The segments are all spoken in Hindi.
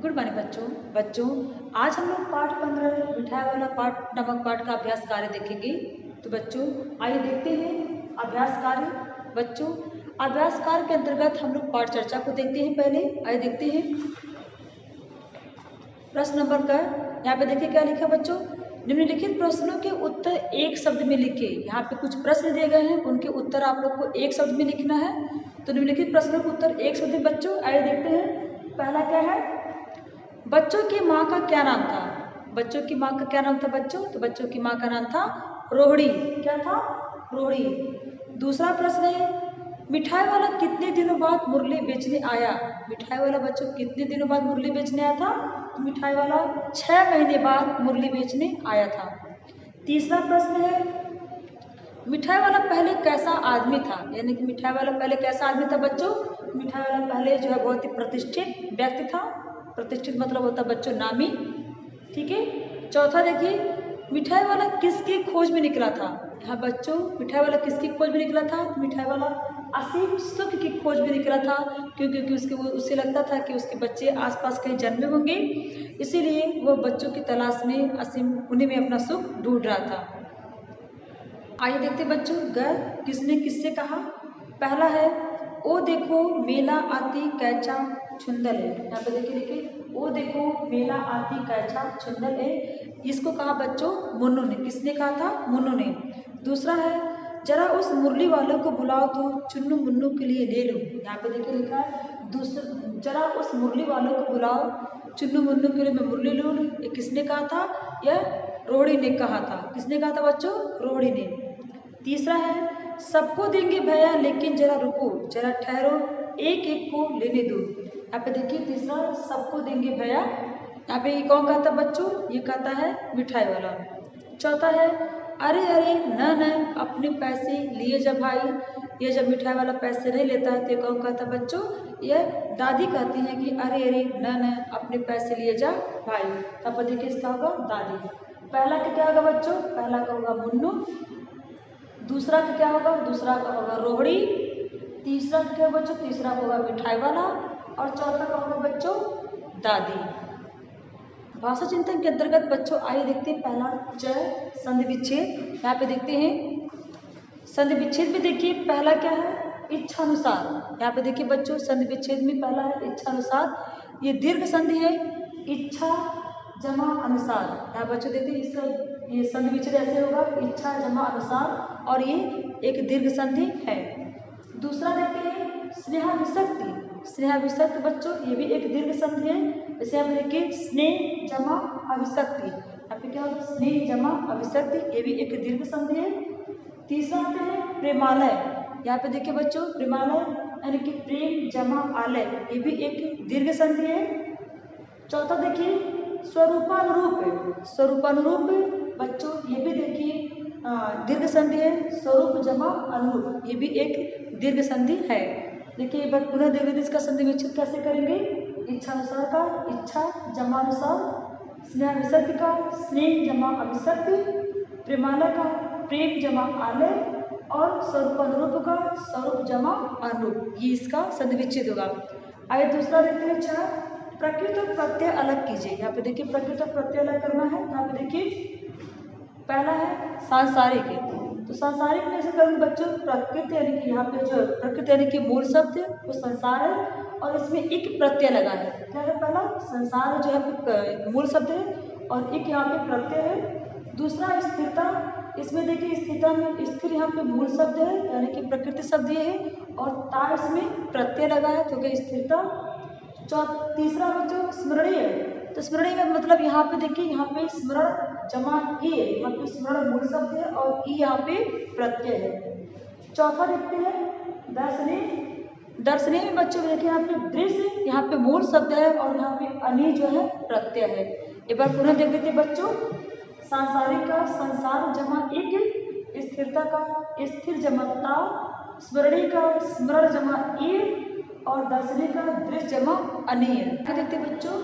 गुड मॉर्निंग बच्चों आज हम लोग पाठ 15 मिठाई वाला पाठ नमक पाठ का अभ्यास कार्य देखेंगे। तो बच्चों आइए देखते हैं अभ्यास कार्य। बच्चों अभ्यास कार्य के अंतर्गत हम लोग पाठ चर्चा को देखते हैं। पहले आइए देखते हैं प्रश्न नंबर का। यहाँ पे देखिए क्या लिखा बच्चों, निम्नलिखित प्रश्नों के उत्तर एक शब्द में लिखे। यहाँ पे कुछ प्रश्न दिए गए हैं, उनके उत्तर आप लोग को एक शब्द में लिखना है। तो निम्नलिखित प्रश्नों के उत्तर एक शब्द में बच्चों आइए देखते हैं। पहला क्या है, बच्चों की माँ का क्या नाम था। बच्चों की माँ का क्या नाम था बच्चों, तो बच्चों की माँ का नाम था रोहिणी। क्या था, रोहिणी। दूसरा प्रश्न है, मिठाई वाला कितने दिनों बाद मुरली बेचने आया। मिठाई वाला बच्चों कितने दिनों बाद मुरली बेचने आया था, तो मिठाई वाला 6 महीने बाद मुरली बेचने आया था। तीसरा प्रश्न है, मिठाई वाला पहले कैसा आदमी था। यानी कि मिठाई वाला पहले कैसा आदमी था बच्चों, मिठाई वाला पहले जो है बहुत ही प्रतिष्ठित व्यक्ति था। प्रतिष्ठित मतलब होता बच्चों नामी। ठीक है। चौथा देखिए, मिठाई वाला किसकी खोज में निकला था। यहाँ बच्चों मिठाई वाला किसकी खोज में निकला था, तो मिठाई वाला असीम सुख की खोज में निकला था। क्योंकि उससे लगता था कि उसके बच्चे आसपास कहीं जन्मे होंगे, इसीलिए वो बच्चों की तलाश में असीम उन्हीं में अपना सुख ढूंढ रहा था। आइए देखते बच्चों, ग किसने किससे कहा। पहला है, ओ देखो मेला आती कैचा छुंदल है। यहाँ पे देखिए लिखे, ओ देखो मेला आती कैचा छुंदल है। इसको कहा बच्चों मुन्नू ने। किसने कहा था, मुन्नू ने। दूसरा है, जरा उस मुरली वालों को बुलाओ तो चुन्नू मुन्नू के लिए ले लो। यहाँ पे देखिए लिखा है, दूसरा जरा उस मुरली वालों को बुलाओ चुन्नू मुन्नू के लिए मैं मुरली लूँ। ये किसने कहा था, यह रोहिणी ने कहा था। किसने कहा था बच्चों, रोहिणी ने। तीसरा है, सबको देंगे भैया लेकिन जरा रुको, जरा ठहरो, एक एक को लेने दो। यहाँ पे देखिए तीसरा, सबको देंगे भैया। यहाँ पे ये कौन कहता बच्चों, ये कहता है मिठाई वाला। चौथा है, अरे अरे न न अपने पैसे लिए जब भाई। ये जब मिठाई वाला पैसे नहीं लेता है तो ये कौन कहता बच्चों, ये दादी कहती है कि अरे अरे न न अपने पैसे लिए जा भाई। तब देखिए इसका होगा दादी। पहला का क्या होगा बच्चों, पहला का होगा मुन्नू। दूसरा का क्या होगा, दूसरा का होगा रोहिणी। तीसरा का क्या बच्चों, तीसरा होगा मिठाई वाला। और चौथा का होगा बच्चों दादी। भाषा चिंतन के अंतर्गत बच्चों आइए देखते हैं पहला च संधि विच्छेद। यहाँ पे देखते हैं संधि विच्छेद में देखिए पहला क्या है, इच्छानुसार। यहाँ पे देखिए बच्चों संधि विच्छेद में पहला है इच्छानुसार। ये दीर्घ संधि है, इच्छा जमा अनुसार। यहाँ बच्चों देखते हैं इसका ये संधि विच्छेद ऐसे होगा, इच्छा जमा अनुसार, और ये एक दीर्घ संधि है। दूसरा देखते हैं स्नेहा विसक्ति। स्नेहा विसक्ति बच्चों ये भी एक दीर्घ संधि है। जैसे यहाँ पे देखिए स्नेह जमा अभिशक्ति। यहाँ पे क्या होगा, स्नेह जमा अभिशक्ति, ये भी एक दीर्घ संधि है। तीसरा आते हैं प्रेमालय। यहाँ पे देखिए बच्चों प्रेमालय यानी कि प्रेम जमा आलय, ये भी एक दीर्घ संधि है। चौथा देखिए स्वरूपानुरूप। स्वरूपानुरूप बच्चों ये भी देखिए दीर्घ संधि है, स्वरूप जमा अनुरूप, ये भी एक दीर्घ संधि है। देखिए एक बार पुनः देख लेते इसका संधि विच्छेद कैसे करेंगे। इच्छानुसार का इच्छा जमा अनुसार, स्नेह विसर्ग का स्नेह जमा अभिशक्ति, प्रेमालय का प्रेम जमा आलय, और स्वरूपानुरूप का स्वरूप जमा अनुरूप, ये इसका संधि विच्छेद होगा। आइए दूसरा देखते हैं, अच्छा प्रकृत और प्रत्यय अलग कीजिए। यहाँ पे देखिए प्रकृत और प्रत्यय अलग करना है। यहाँ पे देखिए पहला है सांसारिक। तो सांसारिक में ऐसे करेंगे बच्चों, प्रकृति यानी कि यहाँ पे जो प्रकृति यानी कि मूल शब्द है वो संसार है, और इसमें एक प्रत्यय लगा है। क्या है, पहला संसार जो है मूल शब्द है, और एक यहाँ पे प्रत्यय है। दूसरा स्थिरता। इसमें देखिए स्थिरता में स्थिर यहाँ पे मूल शब्द है यानी कि प्रकृति शब्द ये है, और ता इसमें प्रत्यय लगा है तो क्या स्थिरता। तीसरा बच्चों स्मरणीय। तो स्मरणीय में मतलब यहाँ पे देखिए यहाँ पे स्मरण जमा ई है, यहाँ पे स्मरण मूल शब्द है और ई यहाँ पे प्रत्यय है। चौथा देखते हैं दर्शनीय। दर्शनीय में बच्चों देखिए यहाँ पे दृश्य यहाँ पे मूल शब्द है, और यहाँ पे अनि जो है प्रत्यय है। एक बार पुनः देख लेते बच्चों, सांसारिक का संसार जमा एक, स्थिरता का स्थिर जमा ता, स्मरणीय का स्मरण जमा ई, और दर्शनीय का दृश्य जमा अनीय। क्या देखते बच्चों,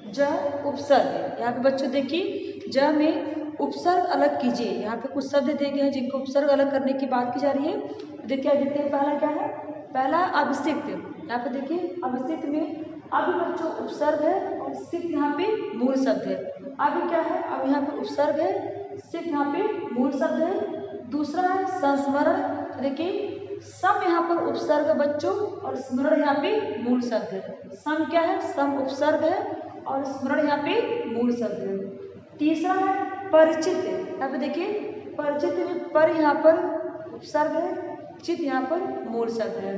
ज उपसर्ग। यहाँ पे बच्चों देखिए ज में उपसर्ग अलग कीजिए। यहाँ पे कुछ शब्द दिए गए हैं जिनको उपसर्ग अलग करने की बात की जा रही है। देखिए देखते हैं पहला क्या है, पहला अभिषिक्त। यहाँ पे देखिए अभिषिक्त में अभी बच्चों उपसर्ग है और सिर्फ यहाँ पे मूल शब्द है। अभी क्या है, अब यहाँ पे उपसर्ग है, सिर्फ यहाँ पे मूल शब्द है। दूसरा है संस्मरण। देखिए सम यहाँ पर उपसर्ग है बच्चों और स्मरण यहाँ पे मूल शब्द है। सम क्या है, सम उपसर्ग है और स्मरण यहाँ पे मूल शब्द है। तीसरा है परिचित। यहाँ पे देखिए परिचित में पर यहाँ पर उपसर्ग है, चित यहाँ पर मूल शब्द है।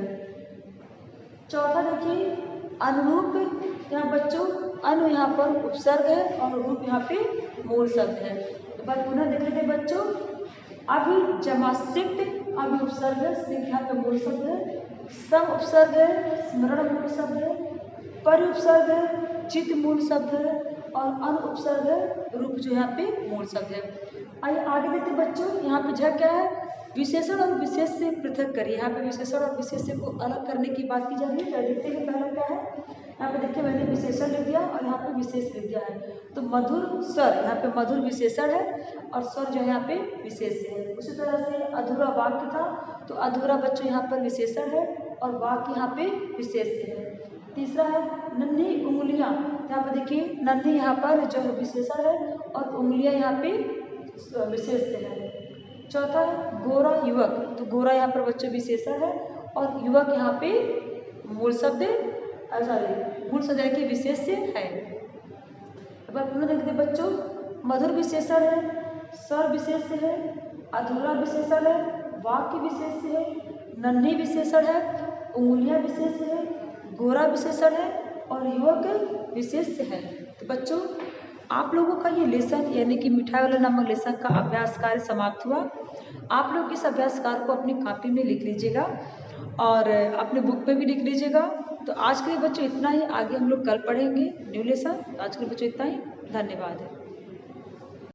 चौथा देखिए अनुरूप। यहाँ बच्चों अनु यहाँ पर उपसर्ग है और रूप यहाँ पे मूल शब्द है। तो बात पुनः देख लेते बच्चों। अभी जमा सिक्त, अभी उपसर्ग है, सिक्त यहाँ पे मूल शब्द है। सम उपसर्ग है, स्मरण मूल शब्द है। पर उपसर्ग है, चित मूल शब्द है और अन उपसर्ग है, रूप जो यहाँ पे मूल शब्द है। आइए आगे देखते बच्चों। यहाँ पे झ क्या है, विशेषण और विशेष से पृथक करिए। यहाँ पे विशेषण और विशेष को अलग करने की बात की जा रही है। देखते हैं पहला क्या है। यहाँ पे देखिए मैंने विशेषण लिख दिया और यहाँ पे विशेष लिख दिया है। तो मधुर स्वर, यहाँ पे मधुर विशेषण है और स्वर जो है यहाँ पे विशेष है। उसी तरह से अधूरा वाक्य था, तो अधूरा बच्चों यहाँ पर विशेषण है और वाक्य यहाँ पे विशेष है। तीसरा है नन्ही उंगलियां। यहाँ पे देखिए नन्ही यहाँ पर जो विशेषण है और उंगलियां यहाँ पे विशेष है। चौथा है गोरा युवक। तो गोरा यहाँ पर बच्चों विशेषण है और युवक यहाँ पे मूल शब्द सॉरी मूल शब्द की विशेष है। अब पुनः देखते बच्चों। मधुर विशेषण है, स्वर विशेष है, अधूरा विशेषण है, वाक्य विशेष है, नन्ही विशेषण है, उंगलियां विशेष है, गोरा विशेषण है और युवक विशेष है। तो बच्चों आप लोगों का ये लेसन यानी कि मिठाई वाला नामक लेसन का अभ्यास कार्य समाप्त हुआ। आप लोग इस अभ्यास कार्य को अपनी कॉपी में लिख लीजिएगा और अपने बुक में भी लिख लीजिएगा। तो आज के लिए बच्चों इतना ही, आगे हम लोग कल पढ़ेंगे न्यू लेसन। आज के लिए बच्चों इतना ही, धन्यवाद।